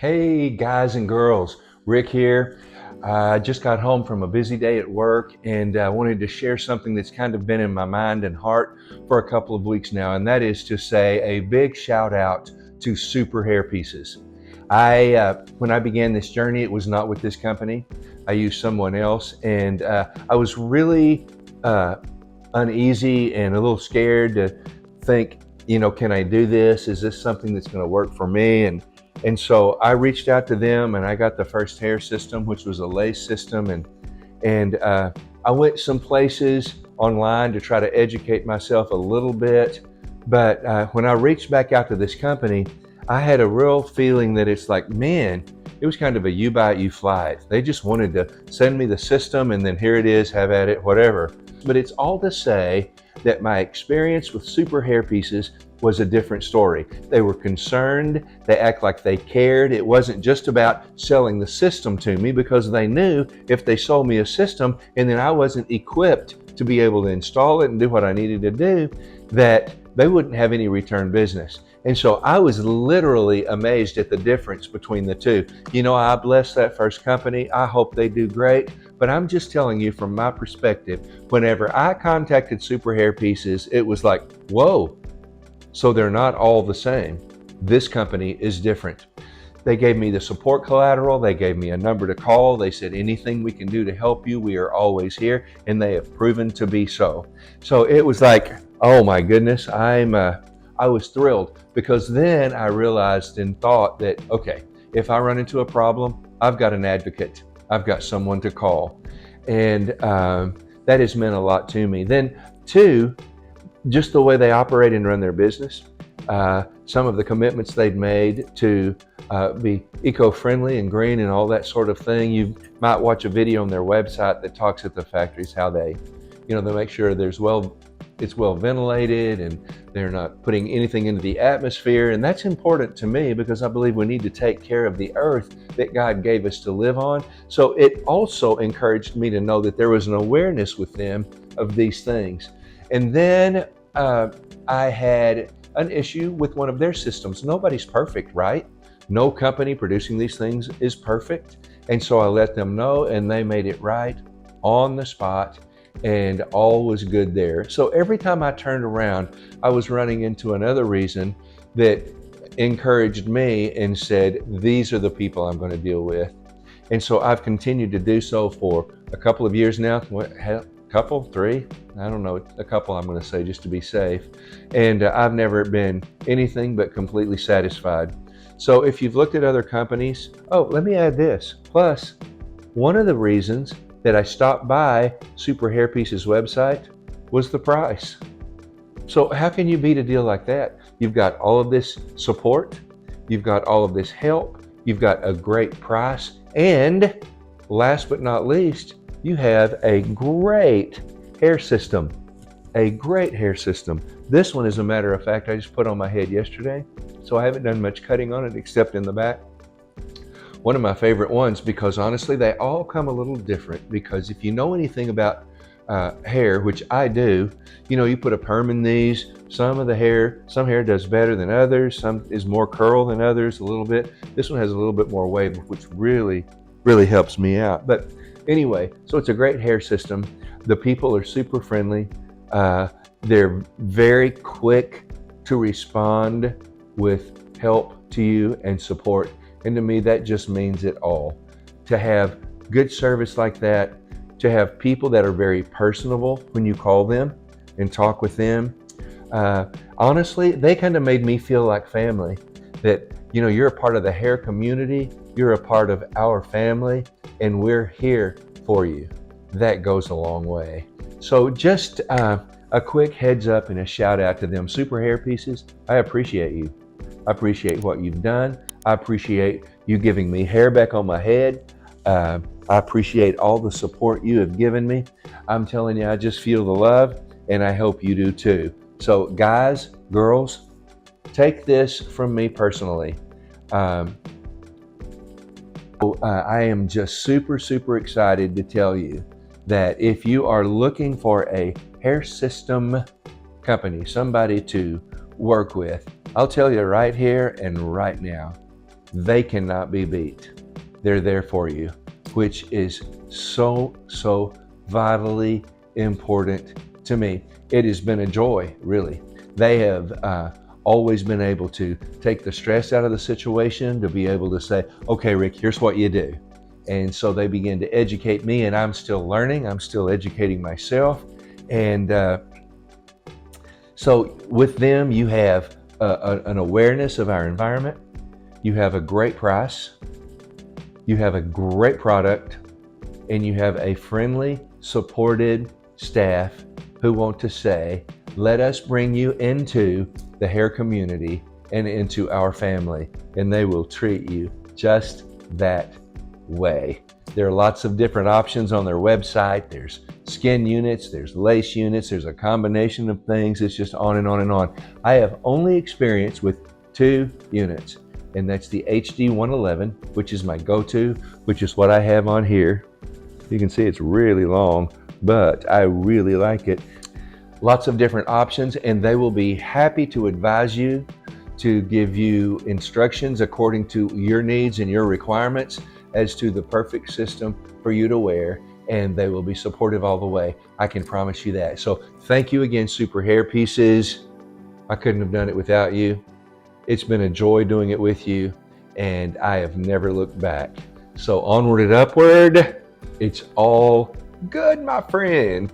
Hey guys and girls, Rick here. I just got home from a busy day at work and I wanted to share something that's kind of been in my mind and heart for a couple of weeks now, and that is to say a big shout out to Superhairpieces. When I began this journey, it was not with this company. I used someone else, and I was really uneasy and a little scared to think, can I do this? Is this something that's going to work for me? And so I reached out to them, and I got the first Hairsystem, which was a lace system, and I went some places online to try to educate myself a little bit. But when I reached back out to this company, I had a real feeling that it's like, man, it was kind of a you buy it, you fly it. They just wanted to send me the system, and then here it is, have at it, whatever. But it's all to say that my experience with Superhairpieces was a different story. They were concerned, they act like they cared. It wasn't just about selling the system to me, because they knew if they sold me a system and then I wasn't equipped to be able to install it and do what I needed to do, that they wouldn't have any return business. And so I was literally amazed at the difference between the two. I bless that first company. I hope they do great. But I'm just telling you from my perspective, whenever I contacted Superhairpieces, it was like, whoa, so they're not all the same. This company is different. They gave me the support collateral. They gave me a number to call. They said, anything we can do to help you, we are always here. And they have proven to be so. So it was like, oh my goodness, I was thrilled, because then I realized and thought that, okay, if I run into a problem, I've got an advocate. I've got someone to call. And that has meant a lot to me. Then two, just the way they operate and run their business, some of the commitments they'd made to be eco-friendly and green and all that sort of thing. You might watch a video on their website that talks at the factories how they make sure it's well ventilated and they're not putting anything into the atmosphere. And that's important to me, because I believe we need to take care of the earth that God gave us to live on. So it also encouraged me to know that there was an awareness with them of these things. And then I had an issue with one of their systems. Nobody's perfect, right? No company producing these things is perfect. And so I let them know, and they made it right on the spot, and all was good there. So every time I turned around, I was running into another reason that encouraged me and said, these are the people I'm going to deal with. And so I've continued to do so for a couple of years now. Three, I don't know, a couple I'm going to say just to be safe. And I've never been anything but completely satisfied. So if you've looked at other companies, let me add this. Plus, one of the reasons that I stopped by Superhairpieces' website was the price. So how can you beat a deal like that? You've got all of this support, you've got all of this help, you've got a great price, and last but not least, you have a great hair system. A great hair system. This one, as a matter of fact, I just put on my head yesterday, so I haven't done much cutting on it except in the back. One of my favorite ones, because honestly, they all come a little different, because if you know anything about hair, which I do, you put a perm in these. Some hair does better than others. Some is more curl than others a little bit. This one has a little bit more wave, which really, really helps me out. But anyway, so it's a great hair system. The people are super friendly. They're very quick to respond with help to you and support. And to me, that just means it all. To have good service like that, to have people that are very personable when you call them and talk with them. Honestly, they kind of made me feel like family, that, you're a part of the hair community, you're a part of our family, and we're here for you. That goes a long way. So just a quick heads up and a shout out to them. Superhairpieces, I appreciate you. I appreciate what you've done. I appreciate you giving me hair back on my head. I appreciate all the support you have given me. I'm telling you, I just feel the love, and I hope you do too. So guys, girls, take this from me personally. I am just super, super excited to tell you that if you are looking for a hair system company, somebody to work with, I'll tell you right here and right now, they cannot be beat. They're there for you, which is so vitally important to me. It has been a joy, really. They have always been able to take the stress out of the situation, to be able to say, okay, Rick, here's what you do. And so they begin to educate me, and I'm still learning, I'm still educating myself. And so with them, you have an awareness of our environment, you have a great price, you have a great product, and you have a friendly, supported staff who want to say, let us bring you into the hair community and into our family, and they will treat you just that way. There are lots of different options on their website. There's skin units, there's lace units, there's a combination of things. It's just on and on and on. I have only experience with 2 units, and that's the HD 111, which is my go-to, which is what I have on here. You can see it's really long, but I really like it. Lots of different options, and they will be happy to advise you, to give you instructions according to your needs and your requirements as to the perfect system for you to wear, and they will be supportive all the way. I can promise you that. So thank you again, Superhairpieces. I couldn't have done it without you. It's been a joy doing it with you, and I have never looked back. So onward and upward, it's all good, my friend.